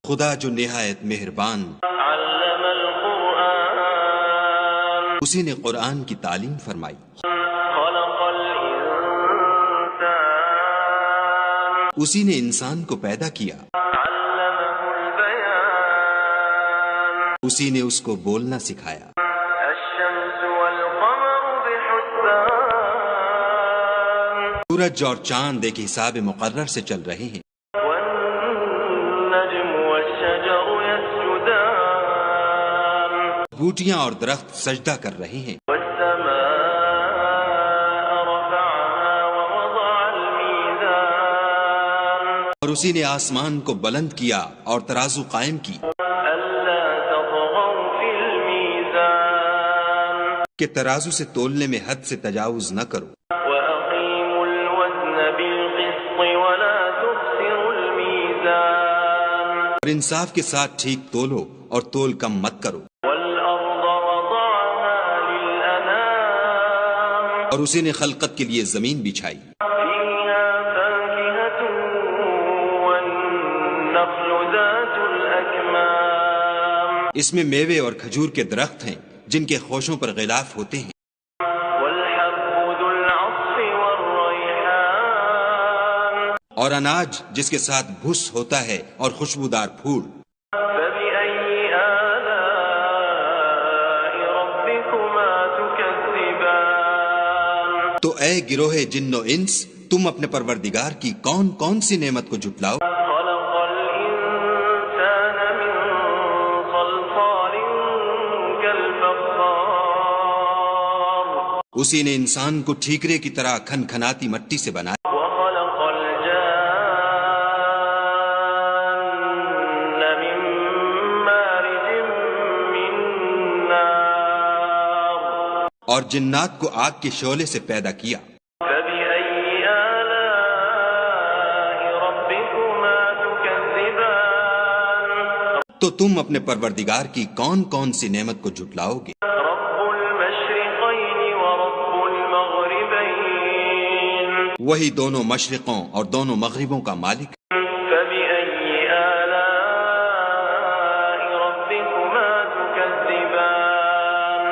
خدا جو نہایت مہربان، علم القرآن، اسی نے قرآن کی تعلیم فرمائی، خلق الانسان، اسی نے انسان کو پیدا کیا، علمه البیان، اسی نے اس کو بولنا سکھایا، الشمس والقمر بحسبان، سورج اور چاند ایک حساب مقرر سے چل رہے ہیں، والنجم والشجر يسجدان، بوٹیاں اور درخت سجدہ کر رہے ہیں، والسماء رفعها ووضع الميزان، اور اسی نے آسمان کو بلند کیا اور ترازو قائم کی ألا تطغوا في الميزان، کہ ترازو سے تولنے میں حد سے تجاوز نہ کرو، وأقيموا الوزن بالقسط ولا تخسروا الميزان، اور انصاف کے ساتھ ٹھیک تولو اور تول کم مت کرو، والأرض وضعها للأنام، اور اسی نے خلقت کے لیے زمین بچھائی، فيها فاكهة والنخل ذات الأكمام، اس میں میوے اور کھجور کے درخت ہیں جن کے خوشوں پر غلاف ہوتے ہیں، والحب ذو العصف والريحان، اور اناج جس کے ساتھ بھس ہوتا ہے اور خوشبودار پھول، فبأي آلاء ربكما تكذبان، تو اے گروہ جن و انس، تم اپنے پروردگار کی کون کون سی نعمت کو جھٹلاؤ؟ خلق الإنسان من صلصال كالفخار، اسی نے انسان کو ٹھیکرے کی طرح کھن کھناتی مٹی سے بنایا، وخلق الجان من مارج من نار، اور جنات کو آگ کے شعلے سے پیدا کیا، فبأي آلاء ربكما تكذبان، تو تم اپنے پروردگار کی کون کون سی نعمت کو جھٹلاؤ گے؟ رب المشرقين ورب المغربين، وہی دونوں مشرقوں اور دونوں مغربوں کا مالک، فبأي آلاء ربكما تكذبان،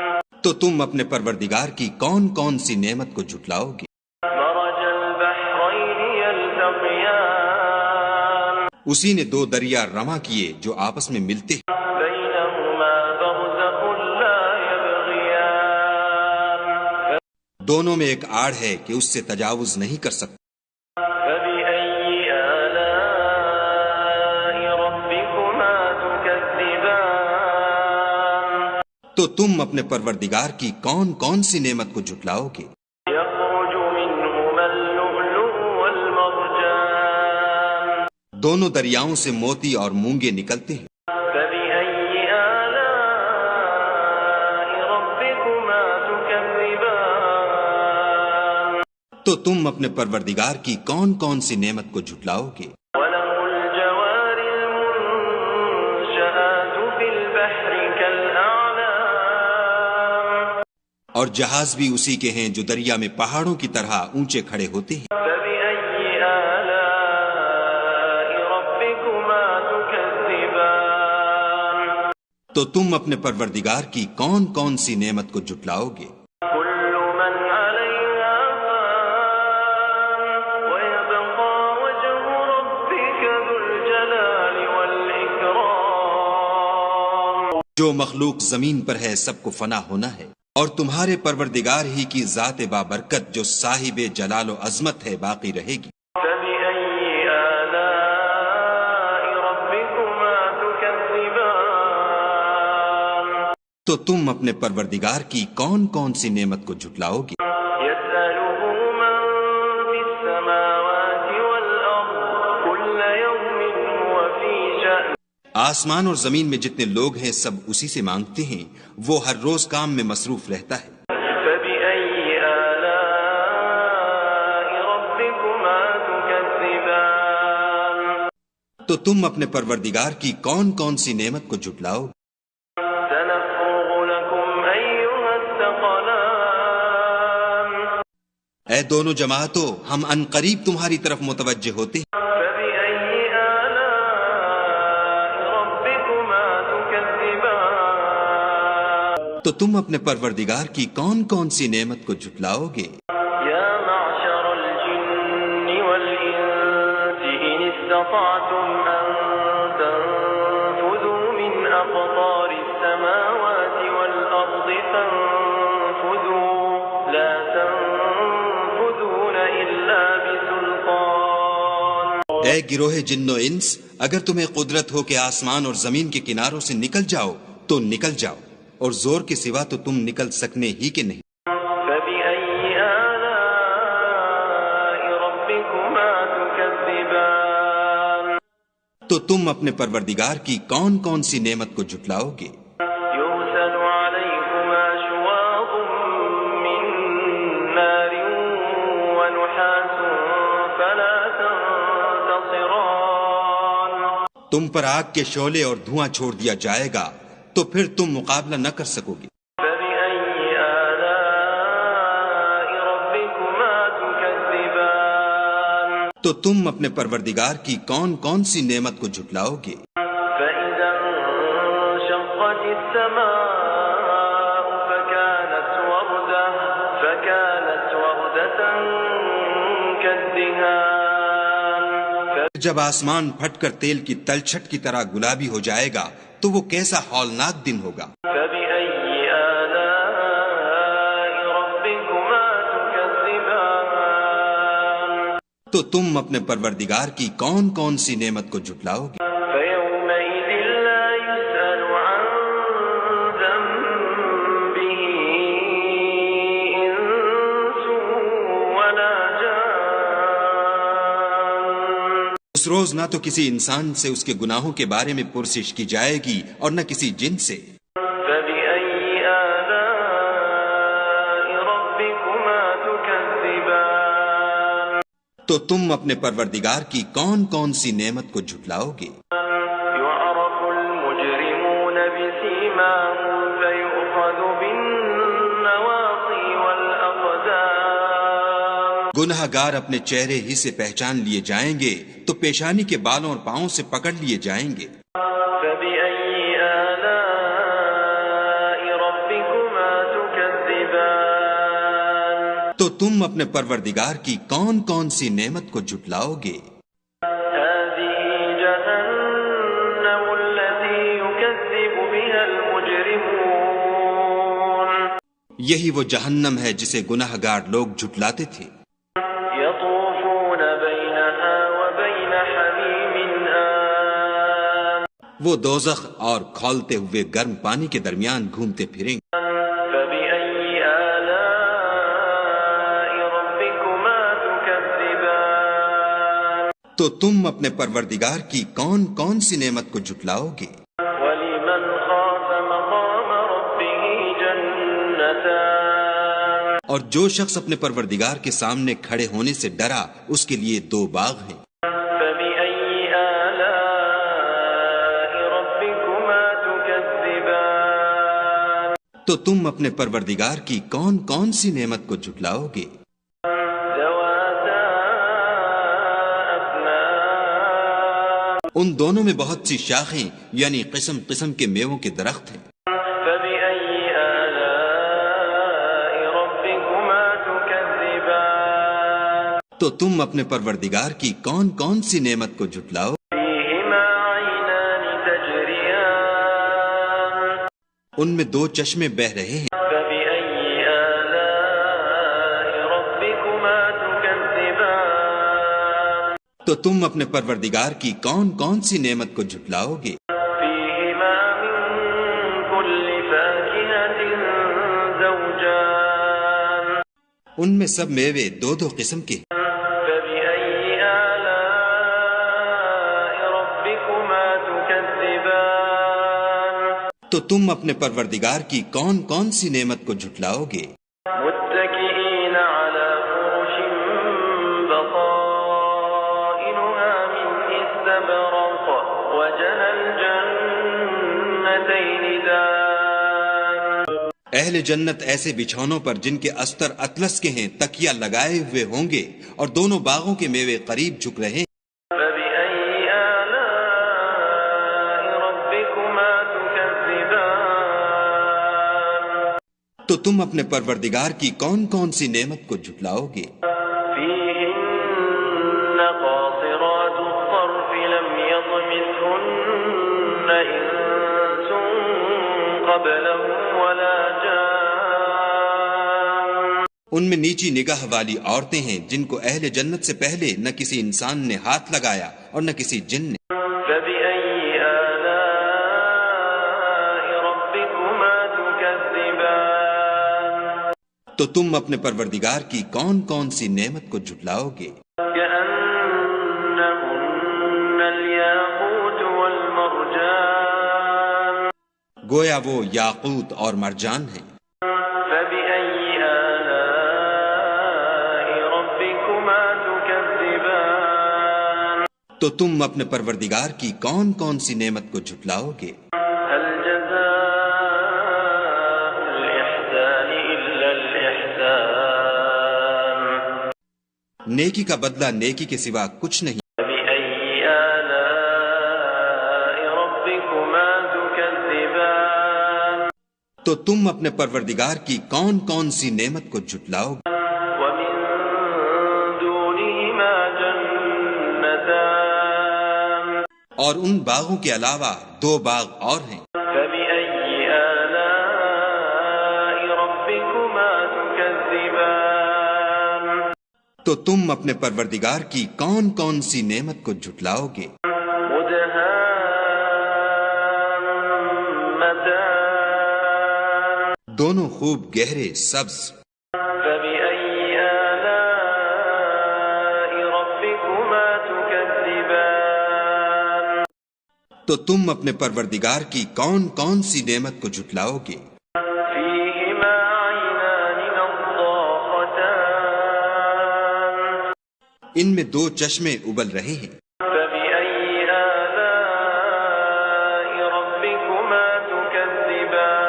تو تم اپنے پروردگار کی کون کون سی نعمت کو جھٹلاؤ گے؟ مرج البحرين يلتقيان، اسی نے دو دریا رواں کیے جو آپس میں ملتے ہیں، بينهما برزخ لا يبغيان، دونوں میں ایک آڑ ہے کہ اس سے تجاوز نہیں کر سکتے، فبأي آلاء ربكما تكذبان، تو تم اپنے پروردگار کی کون کون سی نعمت کو جھٹلاؤ گے؟ يخرج منهما اللؤلؤ والمرجان، دونوں دریاؤں سے موتی اور مونگے نکلتے ہیں، فبأي آلاء ربكما تكذبان، تو تم اپنے پروردگار کی کون کون سی نعمت کو جھٹلاؤ گے؟ وله الجوار المنشآت في البحر كالأعلام، اور جہاز بھی اسی کے ہیں جو دریا میں پہاڑوں کی طرح اونچے کھڑے ہوتے ہیں، فبأي آلاء ربكما تكذبان، تو تم اپنے پروردگار کی کون کون سی نعمت کو جھٹلاؤ گے؟ كل من عليها فان ويبقى وجه ربك ذو الجلال والإكرام، جو مخلوق زمین پر ہے سب کو فنا ہونا ہے، اور تمہارے پروردگار ہی کی ذات بابرکت جو صاحب جلال و عظمت ہے باقی رہے گی، فبأي آلاء ربكما تكذبان، تو تم اپنے پروردگار کی کون کون سی نعمت کو جھٹلاؤ گے؟ يسأله من في السماوات والأرض كل يوم هو في شأن، آسمان اور زمین میں جتنے لوگ ہیں سب اسی سے مانگتے ہیں، وہ ہر روز کام میں مصروف رہتا ہے، فبأي آلاء ربكما تكذبان، تو تم اپنے پروردگار کی کون کون سی نعمت کو جھٹلاؤ گے؟ سنفرغ لكم أيها الثقلان، اے دونوں جماعتوں، ہم ان قریب تمہاری طرف متوجہ ہوتے ہیں، فبأي آلاء تو تم اپنے پروردگار کی کون کون سی نعمت کو جھٹلاؤ گے؟ يا معشر الجن والإنس إن استطعتم أن تنفذوا من أقطار السماوات والأرض فانفذوا لا تنفذون إلا بسلطان. اے گروہ جن و انس، اگر تمہیں قدرت ہو کہ آسمان اور زمین کے کناروں سے نکل جاؤ تو نکل جاؤ، اور زور کے سوا تو تم نکل سکنے ہی کہ نہیں. فبأي آلاء ربكما تكذبان. تو تم اپنے پروردگار کی کون کون سی نعمت کو جھٹلاؤ گے؟ يرسل عليكما شواظ من نار ونحاس فلا تنتصران. تم پر آگ کے شعلے اور دھواں چھوڑ دیا جائے گا تو پھر تم مقابلہ نہ کر سکو گے. فبأي آلاء ربكما تكذبان. تو تم اپنے پروردگار کی کون کون سی نعمت کو جھٹلاؤ گے؟ فإذا انشقت السماء فكانت وردة كالدهان. جب آسمان پھٹ کر تیل کی تلچھٹ کی طرح گلابی ہو جائے گا تو وہ کیسا ہولناک دن ہوگا. فبأي آلاء ربكما تكذبان. تو تم اپنے پروردگار کی کون کون سی نعمت کو جھٹلاؤ گے؟ فيومئذ لا يسأل عن ذنبه إنس ولا جان. اس روز نہ تو کسی انسان سے اس کے گناہوں کے بارے میں پرسش کی جائے گی اور نہ کسی جن سے. فبأي آلاء ربكما تكذبان. تو تم اپنے پروردگار کی کون کون سی نعمت کو جھٹلاؤ گے؟ يعرف المجرمون بسيماهم فيؤخذ بالنواصي والأقدام. گناہ گار اپنے چہرے ہی سے پہچان لیے جائیں گے تو پیشانی کے بالوں اور پاؤں سے پکڑ لیے جائیں گے. فبأي آلاء ربكما تكذبان. تو تم اپنے پروردگار کی کون کون سی نعمت کو جھٹلاؤ گے؟ هذه جهنم التي يكذب بها المجرمون. یہی وہ جہنم ہے جسے گناہ گار لوگ جھٹلاتے تھے. يطوفون بينها وبين حميم آن. وہ دوزخ اور کھولتے ہوئے گرم پانی کے درمیان گھومتے پھریں گے. فبأي آلاء ربكما تكذبان. تو تم اپنے پروردگار کی کون کون سی نعمت کو جھٹلاؤ گے؟ ولمن خاف مقام ربه جنتان. اور جو شخص اپنے پروردگار کے سامنے کھڑے ہونے سے ڈرا اس کے لیے 2 باغ ہیں. فبأي آلاء ربكما تكذبان. تو تم اپنے پروردگار کی کون کون سی نعمت کو جھٹلاؤ گے؟ ذواتا أفنان. ان دونوں میں بہت سی شاخیں یعنی قسم قسم کے میووں کے درخت ہیں. فبأي آلاء ربكما تكذبان. تو تم اپنے پروردگار کی کون کون سی نعمت کو جھٹلاؤ؟ فيهما عينان تجريان. ان میں 2 چشمے بہہ رہے ہیں. فبأي آلاء ربكما تكذبان. تو تم اپنے پروردگار کی کون کون سی نعمت کو جھٹلاؤ گے؟ فيهما من كل فاكهة زوجان. ان میں سب میوے 2 قسم کے ہیں. فبأي آلاء ربكما تكذبان. تو تم اپنے پروردگار کی کون کون سی نعمت کو جھٹلاؤ گے؟ متكئين على فرش بطائنها من استبرق وجنى الجنتين دان. اہل جنت ایسے بچھونوں پر جن کے استر اطلس کے ہیں تکیہ لگائے ہوئے ہوں گے اور دونوں باغوں کے میوے قریب جھک رہے ہیں. فبأي آلاء ربكما تكذبان. تو تم اپنے پروردگار کی کون کون سی نعمت کو جھٹلاؤ گے؟ فيهن قاصرات الطرف لم يطمثهن إنس قبلهم ولا جان. ان میں نیچی نگاہ والی عورتیں ہیں جن کو اہل جنت سے پہلے نہ کسی انسان نے ہاتھ لگایا اور نہ کسی جن نے. فبأي آلاء ربكما تكذبان. تو تم اپنے پروردگار کی کون کون سی نعمت کو جھٹلاؤ گے؟ كأنهن الياقوت والمرجان. گویا وہ یاقوت اور مرجان ہیں. فبأي آلاء ربكما تكذبان. تو تم اپنے پروردگار کی کون کون سی نعمت کو جھٹلاؤ گے؟ هل جزاء الإحسان إلا الإحسان. نیکی کا بدلہ نیکی کے سوا کچھ نہیں. فبأي آلاء ربكما تكذبان. تو تم اپنے پروردگار کی کون کون سی نعمت کو جھٹلاؤ گے؟ ومن دونهما جنتان. اور ان باغوں کے علاوہ دو باغ اور ہیں. فبأي آلاء ربكما تكذبان. تو تم اپنے پروردگار کی کون کون سی نعمت کو جھٹلاؤ گے؟ مدهامتان. دونوں خوب گہرے سبز. فبأي آلاء ربكما تكذبان. تو تم اپنے پروردگار کی کون کون سی نعمت کو جھٹلاؤ گے؟ فيهما عينان نضاختان. ان میں دو چشمے ابل رہے ہیں. فبأي آلاء ربكما تكذبان.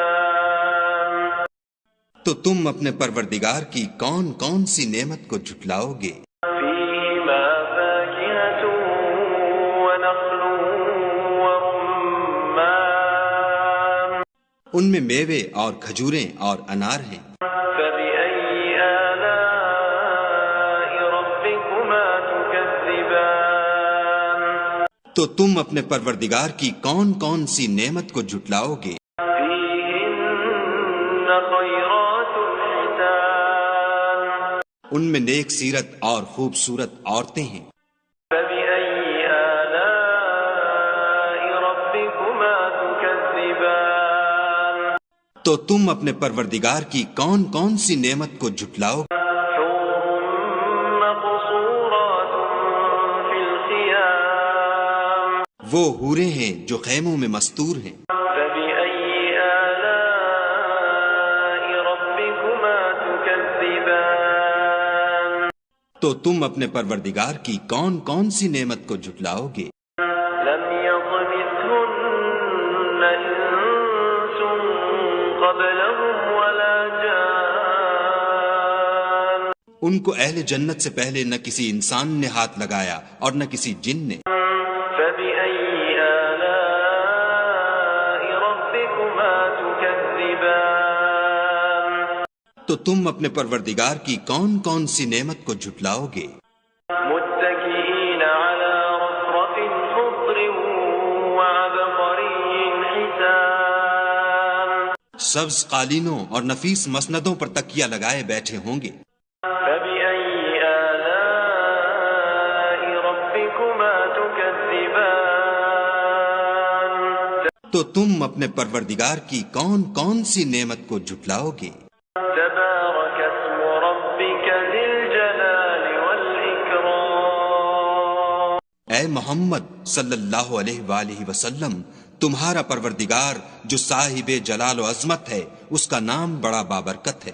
تو تم اپنے پروردگار کی کون کون سی نعمت کو جھٹلاؤ گے؟ فيهما فاكهة ونخل ورمان. ان میں میوے اور کھجوریں اور انار ہیں. فبأي آلاء ربكما تكذبان. تو تم اپنے پروردگار کی کون کون سی نعمت کو جھٹلاؤ گے؟ فيهن خيرات حسان. ان میں نیک سیرت اور خوبصورت عورتیں ہیں. فبأي آلاء ربكما تكذبان. تو تم اپنے پروردگار کی کون کون سی نعمت کو جھٹلاؤ گے؟ حور مقصورات في الخيام. وہ حوریں ہیں جو خیموں میں مستور ہیں. فبأي آلاء ربكما تكذبان. تو تم اپنے پروردگار کی کون کون سی نعمت کو جھٹلاؤ گے؟ لم يطمثهن إنس قبلهم ولا جان. ان کو اہل جنت سے پہلے نہ کسی انسان نے ہاتھ لگایا اور نہ کسی جن نے. فبأي آلاء ربكما تكذبان. تو تم اپنے پروردگار کی کون کون سی نعمت کو جھٹلاؤ گے؟ متكئين على رفرف خضر وعبقري حسان. سبز قالینوں اور نفیس مسندوں پر تکیہ لگائے بیٹھے ہوں گے. فبأي آلاء ربكما تكذبان. تو تم اپنے پروردگار کی کون کون سی نعمت کو جھٹلاؤ گے؟ تبارك اسم ربك ذي الجلال والإكرام. اے محمد صلی اللہ علیہ وآلہ وسلم، تمہارا پروردگار جو صاحب جلال و عظمت ہے، اس کا نام بڑا بابرکت ہے.